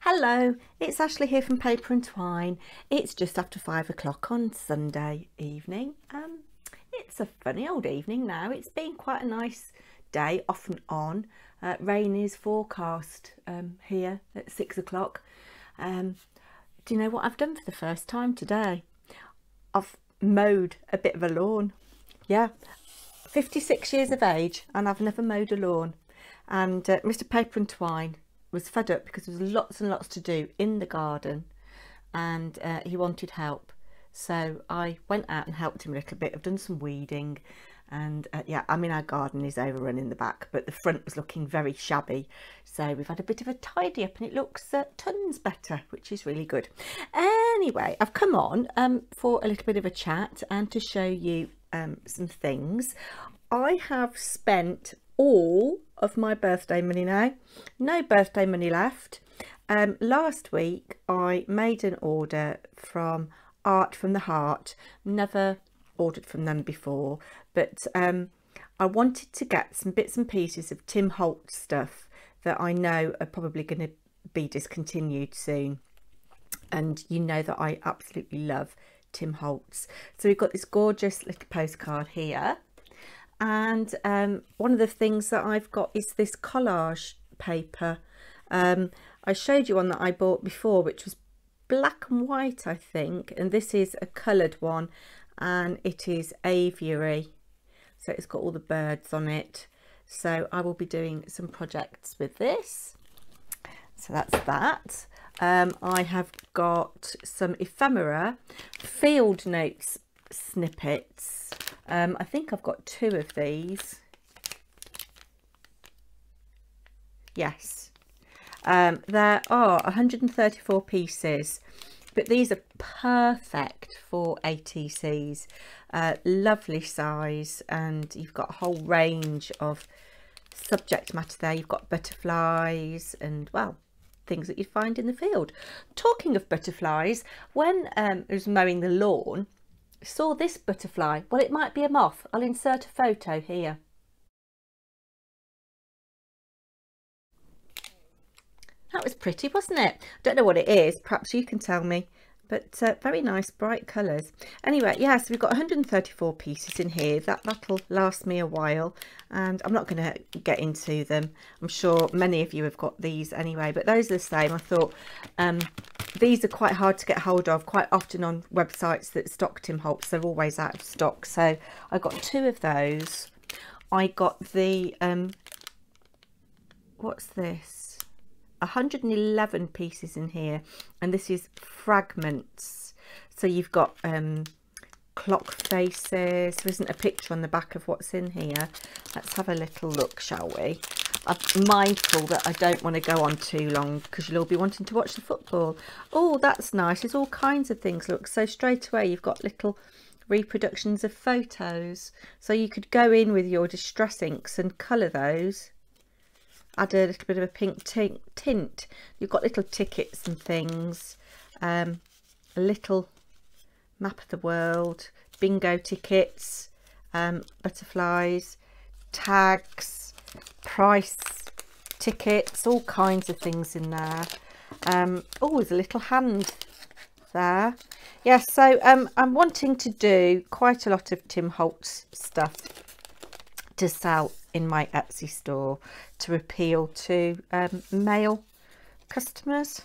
Hello, it's Ashley here from Paper and Twine. It's just after 5 o'clock on Sunday evening. It's a funny old evening now. It's been quite a nice day off and on. Rain is forecast here at 6 o'clock. Do you know what I've done for the first time today? I've mowed a bit of a lawn. Yeah, 56 years of age and I've never mowed a lawn. And Mr. Paper and Twine was fed up because there was lots and lots to do in the garden and he wanted help. So I went out and helped him a little bit. I've done some weeding and yeah, I mean our garden is overrun in the back, but the front was looking very shabby. So we've had a bit of a tidy up and it looks tons better, which is really good. Anyway, I've come on for a little bit of a chat and to show you some things. I have spent all of my birthday money now, no birthday money left. Last week I made an order from Art from the Heart. Never ordered from them before, but I wanted to get some bits and pieces of Tim Holtz stuff that I know are probably going to be discontinued soon, and you know that I absolutely love Tim Holtz. So we've got this gorgeous little postcard here. And one of the things that I've got is this collage paper. I showed you one that I bought before, which was black and white, I think. And this is a coloured one, and it is aviary. So it's got all the birds on it. So I will be doing some projects with this. So that's that. I have got some ephemera field notes snippets. I think I've got 2 of these. Yes, there are 134 pieces, but these are perfect for ATCs. Lovely size, and you've got a whole range of subject matter there. You've got butterflies and, well, things that you'd find in the field. Talking of butterflies, when I was mowing the lawn, saw this butterfly. Well, it might be a moth. I'll insert a photo here. That was pretty, wasn't it? Don't know what it is, perhaps you can tell me, but very nice bright colours. Anyway, yeah, so we've got 134 pieces in here. That'll last me a while, and I'm not going to get into them. I'm sure many of you have got these anyway, but those are the same. I thought these are quite hard to get hold of, quite often on websites that stock Tim Holtz. They're always out of stock. So I got 2 of those. I got the, what's this? 111 pieces in here. And this is fragments. So you've got clock faces. There isn't a picture on the back of what's in here. Let's have a little look, shall we? I'm mindful that I don't want to go on too long because you'll all be wanting to watch the football. Oh, that's nice. There's all kinds of things. Look, so straight away you've got little reproductions of photos. So you could go in with your distress inks and colour those. Add a little bit of a pink tint. You've got little tickets and things. A little map of the world. Bingo tickets. Butterflies. Tags. Price tickets, all kinds of things in there. Oh, there's a little hand there. Yes, so I'm wanting to do quite a lot of Tim Holtz stuff to sell in my Etsy store to appeal to male customers.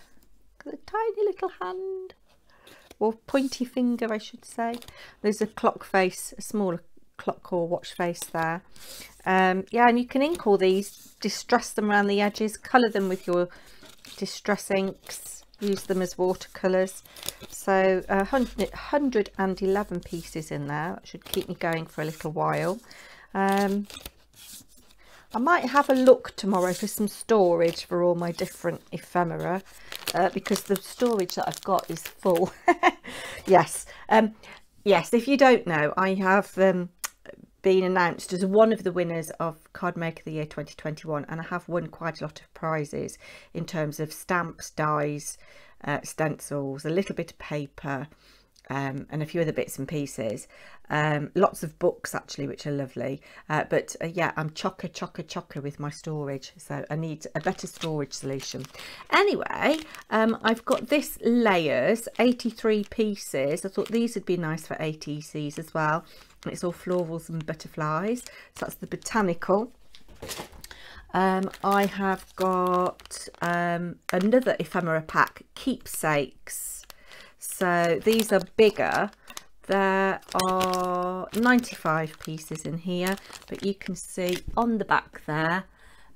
Got a tiny little hand, or pointy finger I should say. There's a clock face, a smaller clock or watch face there. Yeah, and you can ink all these, distress them around the edges, colour them with your distress inks, use them as watercolours. So 111 pieces in there. That should keep me going for a little while. I might have a look tomorrow for some storage for all my different ephemera, because the storage that I've got is full. Yes, yes, if you don't know, I have been announced as one of the winners of Card Maker of the Year 2021, and I have won quite a lot of prizes in terms of stamps, dies, stencils, a little bit of paper, and a few other bits and pieces. Lots of books actually, which are lovely. But yeah, I'm chocker with my storage, so I need a better storage solution. Anyway, I've got this layers, 83 pieces. I thought these would be nice for ATCs as well. And it's all florals and butterflies. So that's the botanical. I have got another ephemera pack, keepsakes. So these are bigger. There are 95 pieces in here, but you can see on the back there,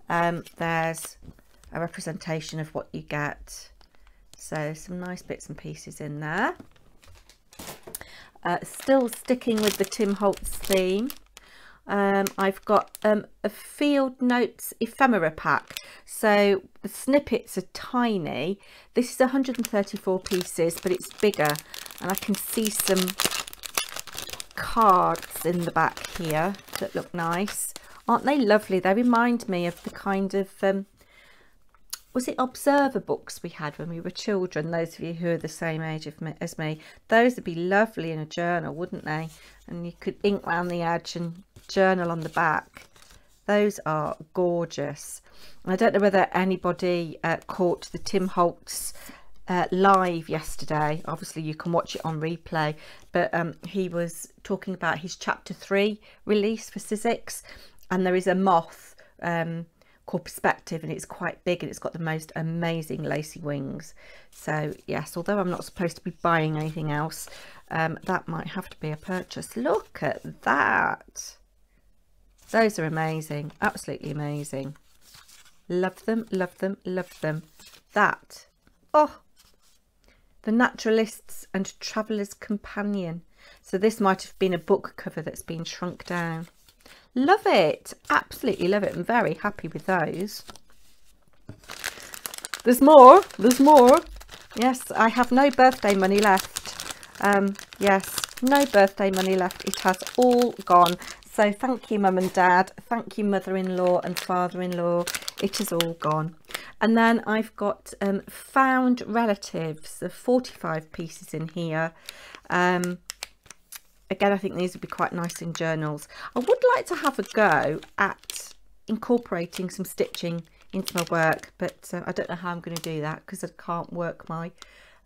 there's a representation of what you get. So some nice bits and pieces in there. Still sticking with the Tim Holtz theme. I've got a Field Notes ephemera pack. So the snippets are tiny. This is 134 pieces, but it's bigger, and I can see some cards in the back here that look nice. Aren't they lovely? They remind me of the kind of was it Observer books we had when we were children? Those of you who are the same age as me, those would be lovely in a journal, wouldn't they? And you could ink around the edge and journal on the back. Those are gorgeous. I don't know whether anybody caught the Tim Holtz live yesterday. Obviously you can watch it on replay, but he was talking about his chapter 3 release for Sizzix, and there is a moth called Perspective, and it's quite big, and it's got the most amazing lacy wings. So yes, although I'm not supposed to be buying anything else, that might have to be a purchase. Look at that. Those are amazing, absolutely amazing. Love them, love them, love them. That, oh, The Naturalist's and Traveller's Companion. So this might have been a book cover that's been shrunk down. Love it, absolutely love it. I'm very happy with those. There's more, there's more. Yes, I have no birthday money left. Yes, no birthday money left. It has all gone. So thank you, Mum and Dad. Thank you, mother-in-law and father-in-law. It has all gone. And then I've got found relatives. There are 45 pieces in here. Again, I think these would be quite nice in journals. I would like to have a go at incorporating some stitching into my work, but I don't know how I'm going to do that because I can't work my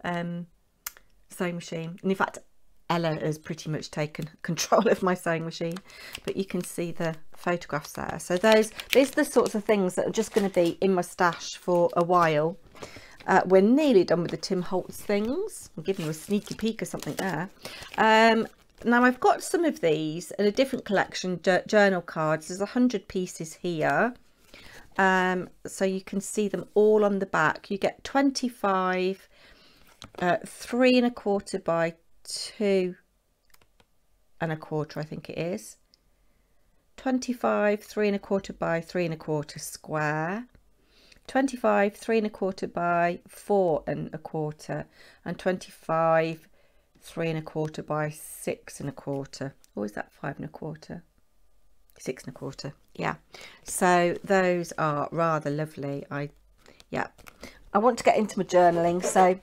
sewing machine. And in fact, Ella has pretty much taken control of my sewing machine, but you can see the photographs there. So these are the sorts of things that are just going to be in my stash for a while. We're nearly done with the Tim Holtz things. I'm giving you a sneaky peek or something there. Now I've got some of these in a different collection, journal cards. There's 100 pieces here. So you can see them all on the back. You get 25, 3 1/4 by 2 1/4, I think it is. 25, 3 1/4 by 3 1/4 square. 25, 3 1/4 by 4 1/4, and 25, 3 1/4 by 6 1/4. Or is that 5 1/4? 6 1/4. Yeah. So those are rather lovely. I want to get into my journaling, so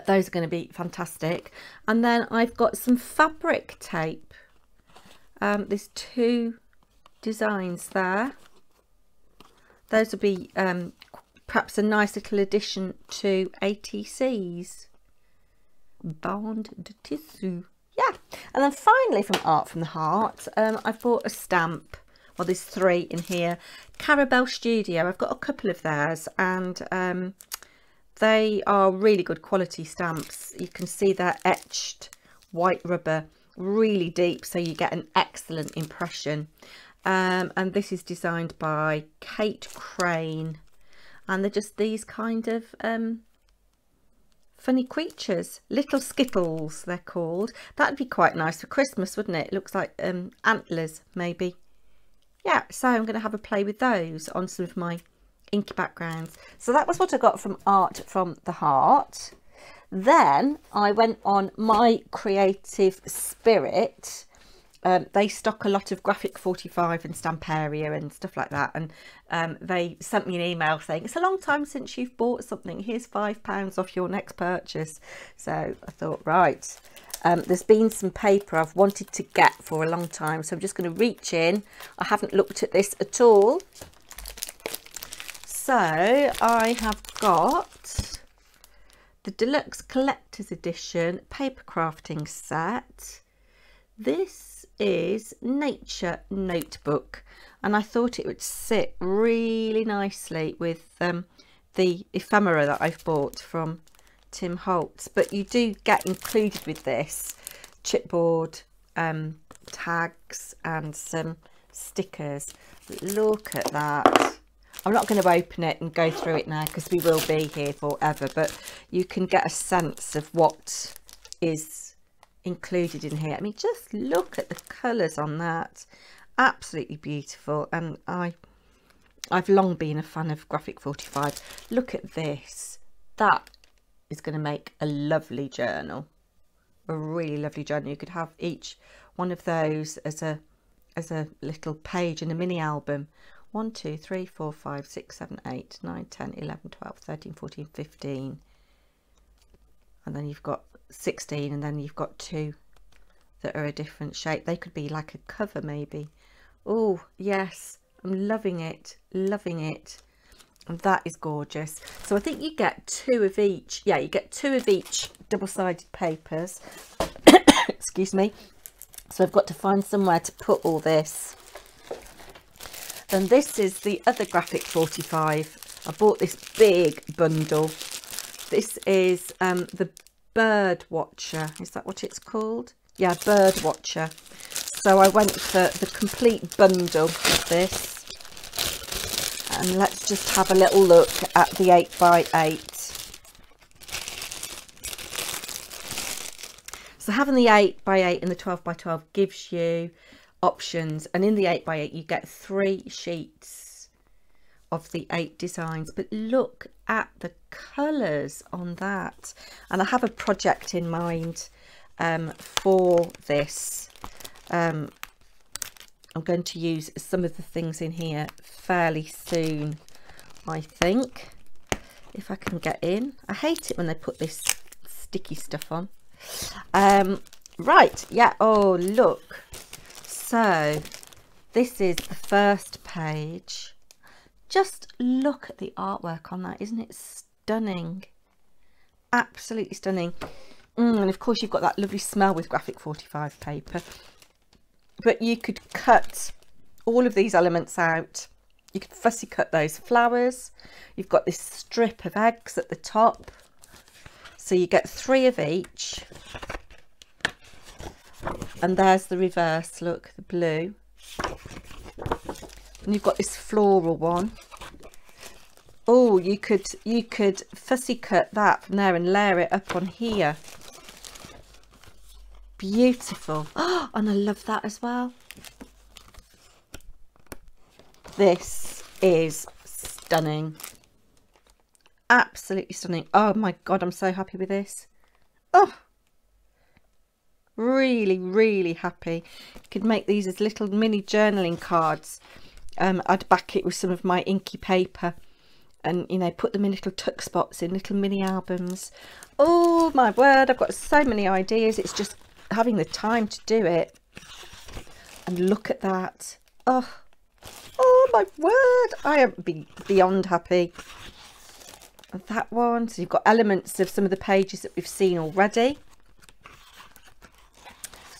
those are going to be fantastic. And then I've got some fabric tape. There's 2 designs there. Those will be perhaps a nice little addition to ATCs. Bande de tissu. Yeah. And then finally, from Art from the Heart, I've bought a stamp. Well, there's 3 in here. Carabelle Studio. I've got a couple of theirs, and they are really good quality stamps. You can see they're etched white rubber, really deep, so you get an excellent impression. And this is designed by Kate Crane, and they're just these kind of funny creatures, little skittles they're called. That'd be quite nice for Christmas, wouldn't it? It looks like antlers maybe. Yeah, so I'm going to have a play with those on some of my inky backgrounds. So that was what I got from Art from the Heart. Then I went on My Creative Spirit they stock a lot of Graphic 45 and Stamperia and stuff like that, and they sent me an email saying it's a long time since you've bought something, here's £5 off your next purchase. So I thought, right, there's been some paper I've wanted to get for a long time, so I'm just going to reach in. I haven't looked at this at all. So I have got the Deluxe Collector's Edition paper crafting set. This is Nature Notebook, and I thought it would sit really nicely with the ephemera that I've bought from Tim Holtz. But you do get included with this chipboard, tags and some stickers. Look at that. I'm not going to open it and go through it now because we will be here forever, but you can get a sense of what is included in here. I mean, just look at the colours on that. Absolutely beautiful. And I've long been a fan of Graphic 45. Look at this. That is going to make a lovely journal. A really lovely journal. You could have each one of those as a little page in a mini album. 1, 2, 3, 4, 5, 6, 7, 8, 9, 10, 11, 12, 13, 14, 15. And then you've got 16, and then you've got 2 that are a different shape. They could be like a cover maybe. Oh, yes. I'm loving it. Loving it. And that is gorgeous. So I think you get 2 of each. Yeah, you get 2 of each double-sided papers. Excuse me. So I've got to find somewhere to put all this. And this is the other Graphic 45. I bought this big bundle. This is the Bird Watcher. Is that what it's called? Yeah, Bird Watcher. So I went for the complete bundle of this. And let's just have a little look at the 8x8. So having the 8x8 and the 12x12 gives you options, and in the 8x8 you get 3 sheets of the 8 designs. But look at the colours on that, and I have a project in mind for this. I'm going to use some of the things in here fairly soon, I think, if I can get in. I hate it when they put this sticky stuff on. Right, yeah, oh look. So this is the first page. Just look at the artwork on that. Isn't it stunning? Absolutely stunning. And of course you've got that lovely smell with Graphic 45 paper. But you could cut all of these elements out. You could fussy cut those flowers. You've got this strip of eggs at the top. So you get 3 of each. And there's the reverse, look, the blue. And you've got this floral one. Oh, you could fussy cut that from there and layer it up on here. Beautiful. Oh, and I love that as well. This is stunning. Absolutely stunning. Oh my God, I'm so happy with this. Oh, really, really happy. You could make these as little mini journaling cards. I'd back it with some of my inky paper and, you know, put them in little tuck spots in little mini albums. Oh my word, I've got so many ideas. It's just having the time to do it. And look at that. Oh my word, I am beyond happy. That one. So you've got elements of some of the pages that we've seen already.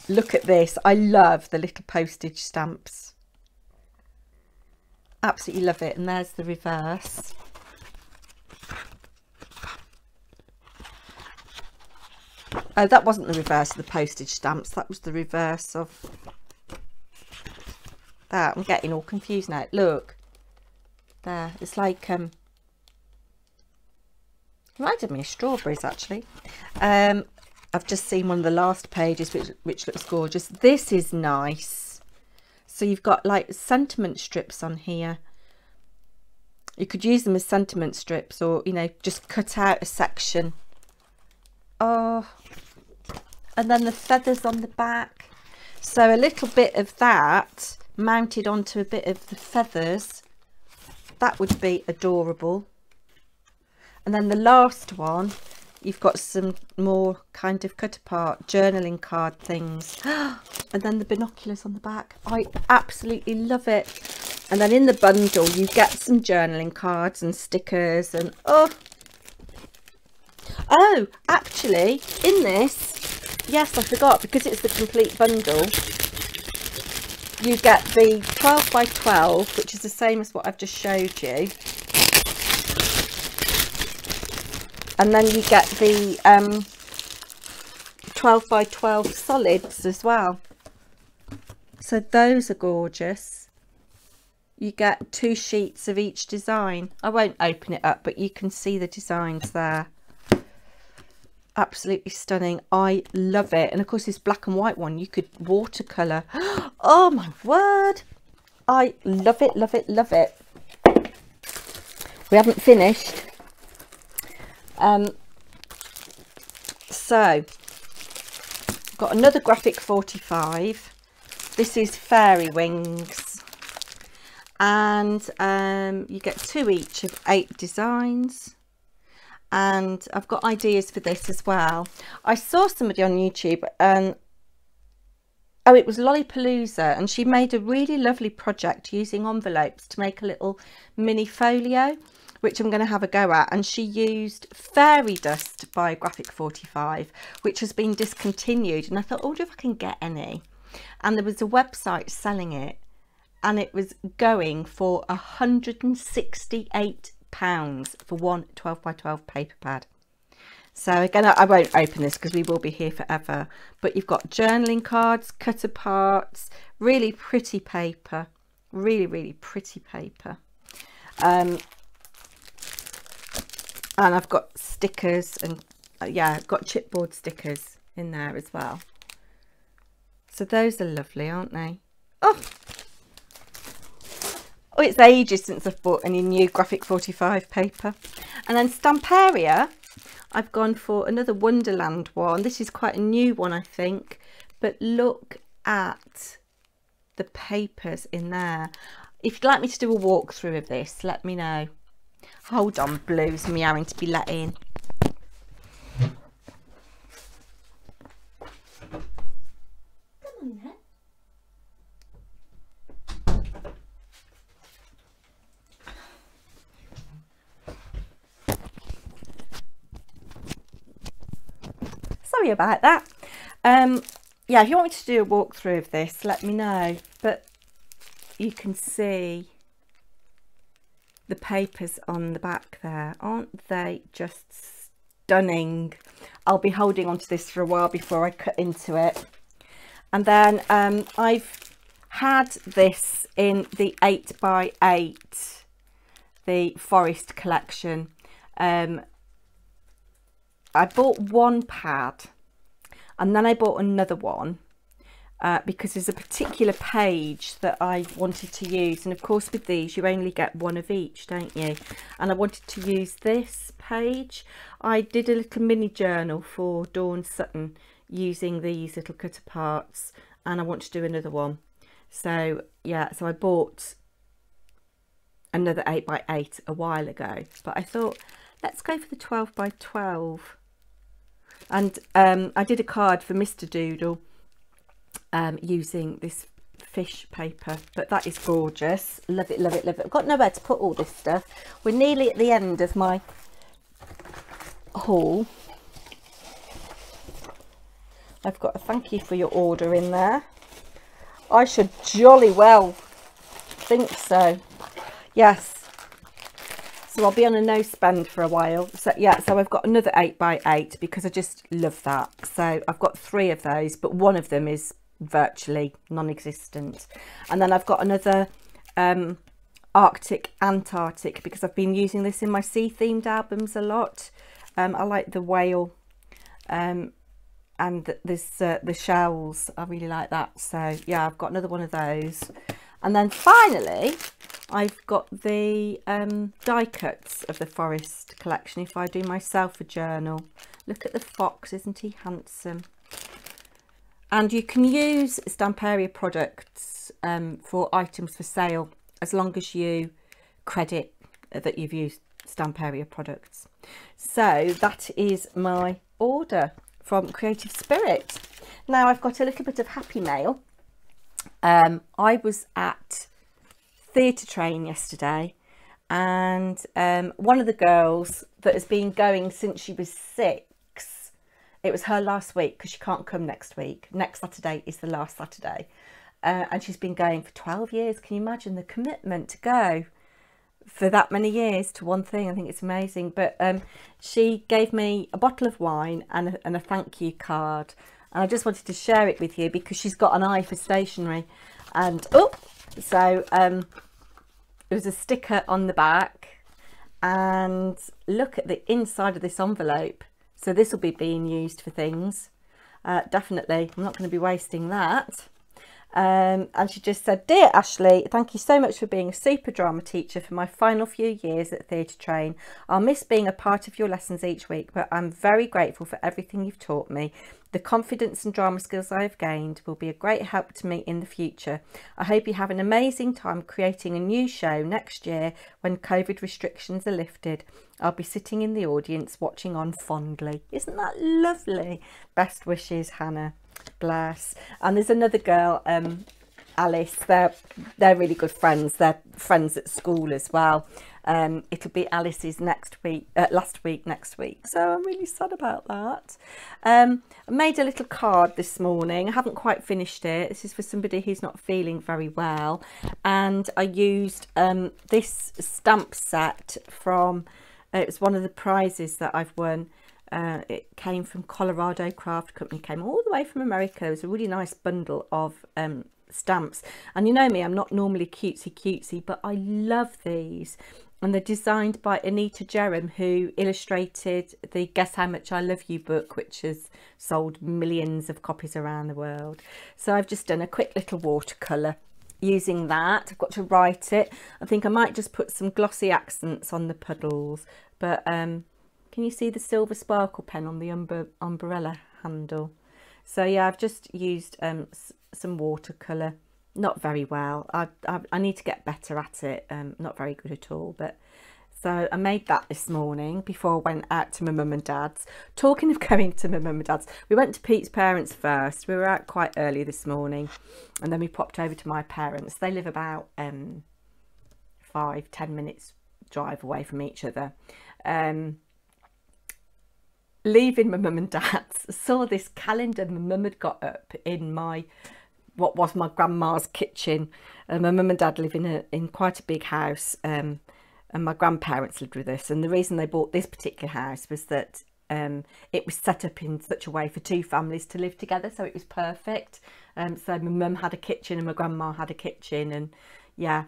Look at this. I love the little postage stamps. Absolutely love it. And there's the reverse. Oh, that wasn't the reverse of the postage stamps. That was the reverse of that. I'm getting all confused now. Look. There. It's like reminded me of strawberries actually. I've just seen one of the last pages which looks gorgeous. This is nice. So you've got like sentiment strips on here. You could use them as sentiment strips, or, you know, just cut out a section. Oh, and then the feathers on the back. So a little bit of that mounted onto a bit of the feathers, that would be adorable. And then the last one, you've got some more kind of cut apart journaling card things. And then the binoculars on the back. I absolutely love it. And then in the bundle, you get some journaling cards and stickers and oh, actually in this, yes, I forgot, because it's the complete bundle, you get the 12 by 12, which is the same as what I've just showed you. And then you get the 12 by 12 solids as well. So those are gorgeous. You get 2 sheets of each design. I won't open it up, but you can see the designs there. Absolutely stunning. I love it. And of course this black and white one you could watercolor. Oh my word, I love it, love it, love it. We haven't finished. So I've got another graphic 45. This is fairy wings, and you get 2 each of 8 designs. And I've got ideas for this as well. I saw somebody on YouTube, and oh, it was Lollipalooza, and she made a really lovely project using envelopes to make a little mini folio, which I'm going to have a go at. And she used fairy dust by Graphic 45, which has been discontinued. And I thought, oh, I wonder if I can get any. And there was a website selling it, and it was going for £168 for one 12 by 12 paper pad. So again, I won't open this because we will be here forever, but you've got journaling cards, cut aparts, really pretty paper, really pretty paper. And I've got stickers, and yeah, I've got chipboard stickers in there as well. So those are lovely, aren't they? Oh, it's ages since I've bought any new Graphic 45 paper. And then Stamperia, I've gone for another Wonderland one. This is quite a new one, I think. But look at the papers in there. If you'd like me to do a walkthrough of this, let me know. Hold on, Blue's meowing to be let in. Come on then. Sorry about that. Yeah, if you want me to do a walkthrough of this, let me know. But you can see the papers on the back there. Aren't they just stunning? I'll be holding on to this for a while before I cut into it. And then I've had this in the 8 by 8, the Forest collection. I bought one pad, and then I bought another one because there's a particular page that I wanted to use. And of course with these you only get one of each, don't you? And I wanted to use this page. I did a little mini journal for Dawn Sutton using these little cut aparts, and I want to do another one. So yeah, so I bought another 8 by 8 a while ago, but I thought let's go for the 12 by 12. And I did a card for Mr. Doodle using this fish paper, but that is gorgeous. Love it, love it, love it. I've got nowhere to put all this stuff. We're nearly at the end of my haul. I've got a thank you for your order in there. I should jolly well think so. Yes. So I'll be on a no spend for a while. So yeah, so I've got another 8 by 8 because I just love that. So I've got 3 of those, but one of them is virtually non-existent. And then I've got another Arctic Antarctic because I've been using this in my sea themed albums a lot. I like the whale and there's the shells. I really like that. So yeah, I've got another one of those. And then finally, I've got the die cuts of the Forest collection if I do myself a journal. Look at the fox, isn't he handsome? And you can use Stamperia products for items for sale as long as you credit that you've used Stamperia products. So that is my order from Creative Spirit. Now I've got a little bit of happy mail. I was at Theatre Train yesterday, and one of the girls that has been going since she was 6, it was her last week because she can't come next week. Next Saturday is the last Saturday. And she's been going for 12 years. Can you imagine the commitment to go for that many years to one thing? I think it's amazing. But she gave me a bottle of wine and a thank you card. And I just wanted to share it with you because she's got an eye for stationery. And so there was a sticker on the back. And look at the inside of this envelope. So this will be being used for things. Definitely, I'm not going to be wasting that. And she just said, "Dear Ashley, thank you so much for being a super drama teacher for my final few years at Theatre Train. I'll miss being a part of your lessons each week, but I'm very grateful for everything you've taught me. The confidence and drama skills I have gained will be a great help to me in the future. I hope you have an amazing time creating a new show next year when COVID restrictions are lifted. I'll be sitting in the audience watching on fondly." Isn't that lovely? Best wishes, Hannah. Bless. And there's another girl, Alice. They're really good friends. They're friends at school as well. It'll be Alice's next week, next week. So I'm really sad about that. I made a little card this morning. I haven't quite finished it. This is for somebody who's not feeling very well. And I used this stamp set from, it was one of the prizes that I've won. It came from Colorado Craft Company, came all the way from America. It was a really nice bundle of stamps. And you know me, I'm not normally cutesy, but I love these. And they're designed by Anita Jerem, who illustrated the Guess How Much I Love You book, which has sold millions of copies around the world. So I've just done a quick little watercolour using that. I've got to write it. I think I might just put some glossy accents on the puddles, but can you see the silver sparkle pen on the umbrella handle? So yeah, I've just used some watercolour. Not very well. I need to get better at it. Not very good at all. But so I made that this morning before I went out to my mum and dad's. Talking of going to my mum and dad's, we went to Pete's parents first. We were out quite early this morning, and then we popped over to my parents. They live about 5-10 minutes drive away from each other. Leaving my mum and dad's, saw this calendar my mum had got up in what was my grandma's kitchen. My mum and dad live in quite a big house, and my grandparents lived with us. And the reason they bought this particular house was that it was set up in such a way for 2 families to live together, so it was perfect. So my mum had a kitchen and my grandma had a kitchen, and yeah,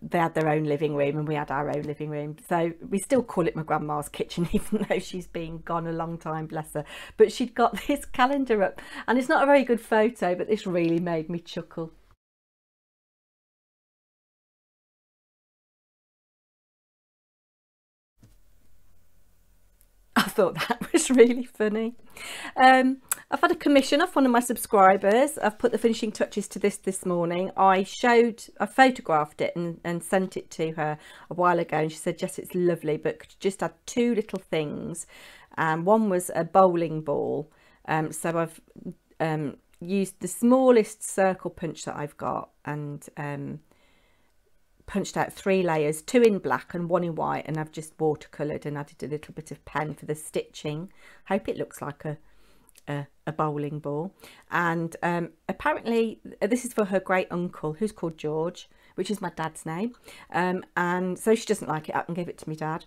they had their own living room and we had our own living room. So we still call it my grandma's kitchen, even though she's been gone a long time, bless her. But she'd got this calendar up, and it's not a very good photo, but this really made me chuckle. I thought that was really funny. I've had a commission off one of my subscribers. I've put the finishing touches to this morning. I photographed it and sent it to her a while ago, and she said, "Yes, it's lovely, but could you just add 2 little things?" One was a bowling ball. So I've used the smallest circle punch that I've got, and punched out 3 layers, 2 in black and 1 in white, and I've just watercoloured and added a little bit of pen for the stitching. Hope it looks like a bowling ball. And apparently this is for her great uncle, who's called George, which is my dad's name, and so she doesn't like it. I can give it to my dad,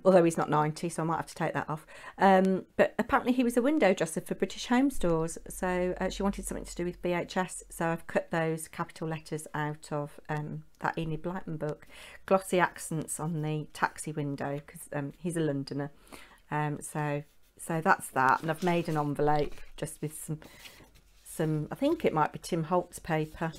although he's not 90, so I might have to take that off. But apparently he was a window dresser for British Home Stores, so she wanted something to do with BHS, so I've cut those capital letters out of that Enid Blyton book. Glossy accents on the taxi window, because he's a Londoner. So that's that, and I've made an envelope just with some I think it might be Tim Holtz paper.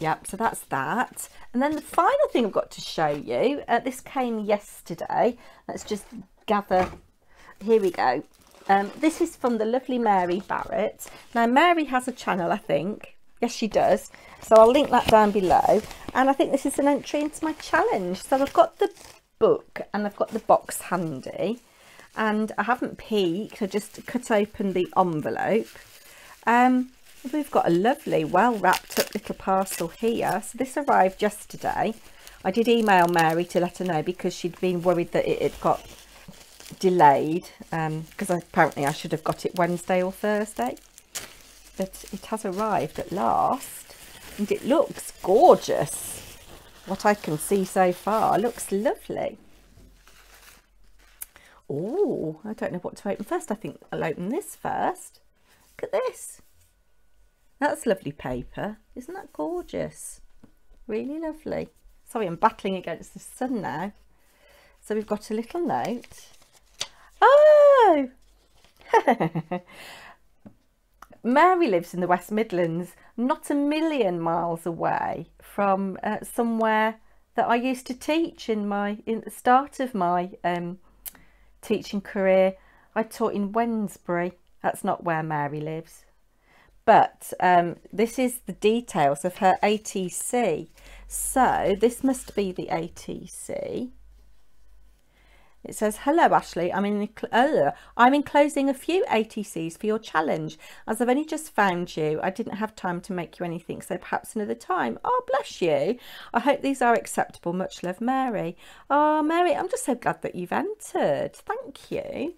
Yep, so that's that. And then the final thing I've got to show you, this came yesterday. Let's just gather, here we go. This is from the lovely Mary Barrett. Now Mary has a channel, I think. Yes, she does. So I'll link that down below. And I think this is an entry into my challenge. So I've got the book and I've got the box handy. And I haven't peeked. I just cut open the envelope. We've got a lovely, well wrapped up little parcel here. So this arrived yesterday. I did email Mary to let her know because she'd been worried that it had got delayed, because apparently I should have got it Wednesday or Thursday, but it has arrived at last and it looks gorgeous. What I can see so far looks lovely. Oh, I don't know what to open first. I think I'll open this first. Look at this. That's lovely paper. Isn't that gorgeous? Really lovely. Sorry, I'm battling against the sun now. So we've got a little note. Oh! Mary lives in the West Midlands, not a million miles away from somewhere that I used to teach in the start of my teaching career. I taught in Wednesbury. That's not where Mary lives. But this is the details of her ATC. So this must be the ATC. It says, hello Ashley, I'm enclosing a few ATCs for your challenge. As I've only just found you, I didn't have time to make you anything, so perhaps another time. Oh, bless you. I hope these are acceptable. Much love, Mary. Oh, Mary, I'm just so glad that you've entered. Thank you.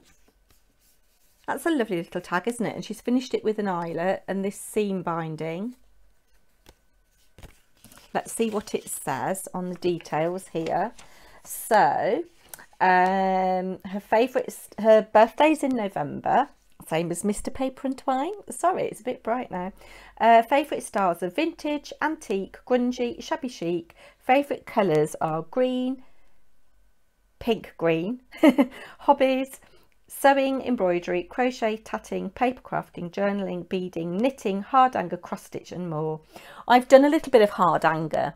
That's a lovely little tag, isn't it? And she's finished it with an eyelet and this seam binding. Let's see what it says on the details here. So, her birthday's in November, same as Mr. Paper&Twine. Sorry, it's a bit bright now. Favourite styles are vintage, antique, grungy, shabby chic. Favourite colours are green, pink green. Hobbies: sewing, embroidery, crochet, tatting, paper crafting, journaling, beading, knitting, hard anger, cross stitch and more. I've done a little bit of hard anger.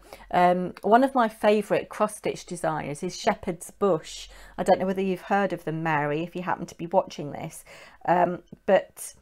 One of my favourite cross stitch designers is Shepherd's Bush. I don't know whether you've heard of them, Mary, if you happen to be watching this. But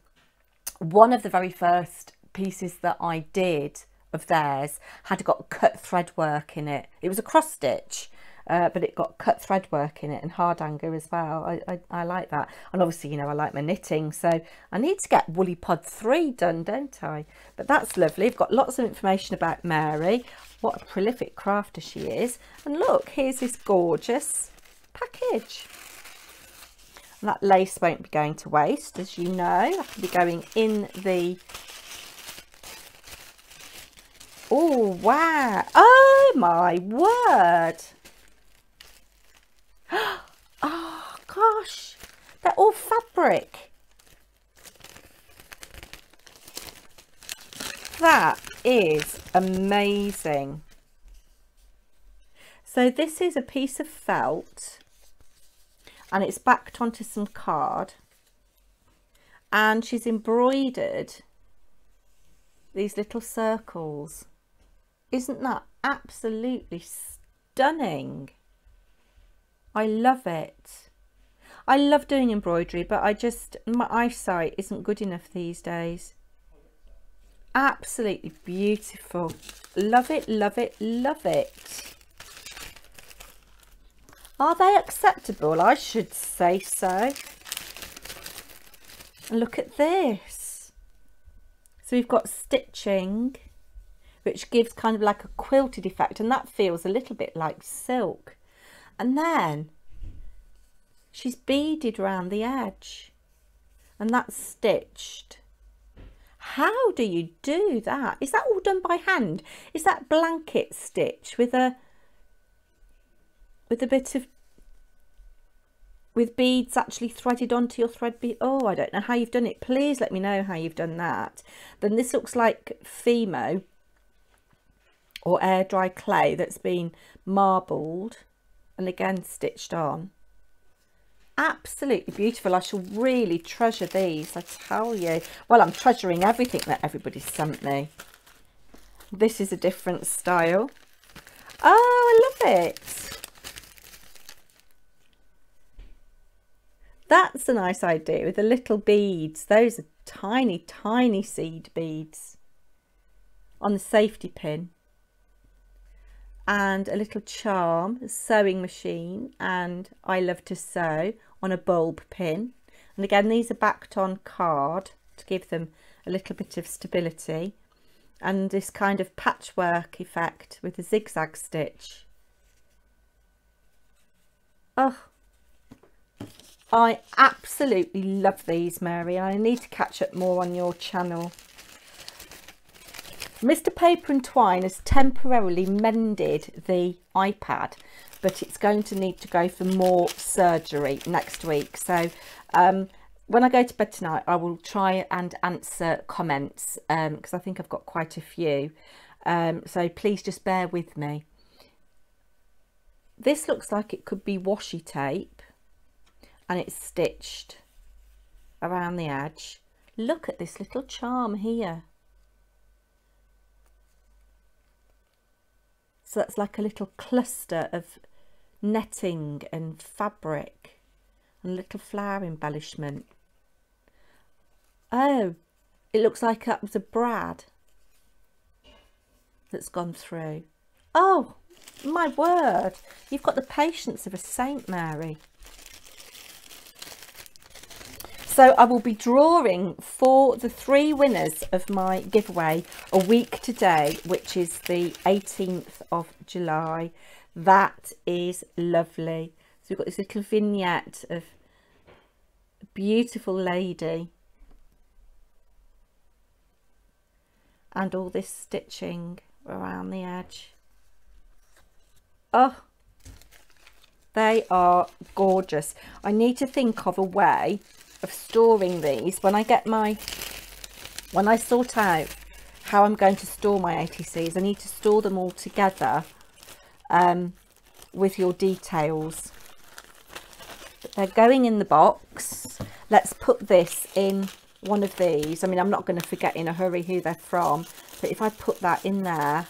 one of the very first pieces that I did of theirs had got cut thread work in it. It was a cross stitch. But it got cut thread work in it and hard anger as well. I like that. And obviously, you know, I like my knitting, so I need to get Woolly Pod 3 done, don't I? But that's lovely. I've got lots of information about Mary. What a prolific crafter she is. And look, here's this gorgeous package. And that lace won't be going to waste, as you know. That can be going in the... Oh, wow. Oh, my word. Oh gosh, they're all fabric. That is amazing. So this is a piece of felt and it's backed onto some card, and she's embroidered these little circles. Isn't that absolutely stunning? I love it. I love doing embroidery, but my eyesight isn't good enough these days. Absolutely beautiful. Love it, love it, love it. Are they acceptable? I should say so. And look at this. So we've got stitching, which gives kind of like a quilted effect, and that feels a little bit like silk. And then she's beaded around the edge and that's stitched. How do you do that? Is that all done by hand? Is that blanket stitch with bit of beads actually threaded onto your thread bead? Oh, I don't know how you've done it. Please let me know how you've done that. Then this looks like Fimo or air dry clay that's been marbled and again stitched on. Absolutely beautiful. I shall really treasure these, I tell you. Well, I'm treasuring everything that everybody sent me. This is a different style. Oh, I love it. That's a nice idea with the little beads. Those are tiny, tiny seed beads on the safety pin. And a little charm, a sewing machine, and I love to sew on a bulb pin. And again, these are backed on card to give them a little bit of stability. And this kind of patchwork effect with a zigzag stitch. Oh, I absolutely love these, Mary. I need to catch up more on your channel. Mr. Paper and Twine has temporarily mended the iPad, but it's going to need to go for more surgery next week. So when I go to bed tonight, I will try and answer comments because I think I've got quite a few. So please just bear with me. This looks like it could be washi tape, and it's stitched around the edge. Look at this little charm here. So that's like a little cluster of netting and fabric and a little flower embellishment. Oh, it looks like that was a brad that's gone through. Oh, my word, you've got the patience of a saint, Mary. So I will be drawing for the 3 winners of my giveaway a week today, which is the 18th of July. That is lovely. So we've got this little vignette of a beautiful lady and all this stitching around the edge. Oh, they are gorgeous. I need to think of a way of storing these when I sort out how I'm going to store my ATCs. I need to store them all together with your details. But they're going in the box. Let's put this in one of these. I mean, I'm not going to forget in a hurry who they're from, but if I put that in there,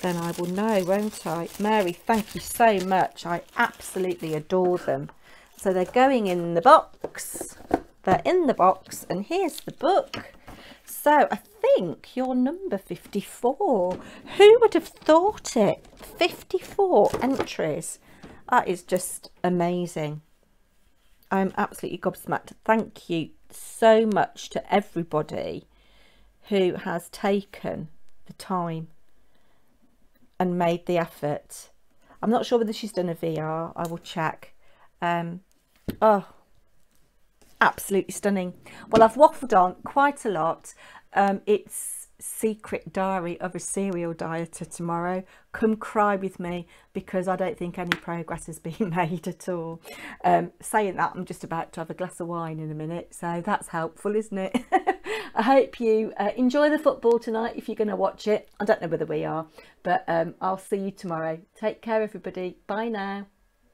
then I will know, won't I? Mary, thank you so much. I absolutely adore them. So they're going in the box. They're in the box, and here's the book. So I think you're number 54. Who would have thought it? 54 entries. That is just amazing. I'm absolutely gobsmacked. Thank you so much to everybody who has taken the time and made the effort. I'm not sure whether she's done a VR. I will check. Oh, absolutely stunning. Well, I've waffled on quite a lot. It's Secret Diary of a Serial Dieter tomorrow. Come cry with me because I don't think any progress has been made at all. Saying that, I'm just about to have a glass of wine in a minute, so that's helpful, isn't it? I hope you enjoy the football tonight if you're going to watch it. I don't know whether we are, but I'll see you tomorrow. Take care, everybody. Bye now.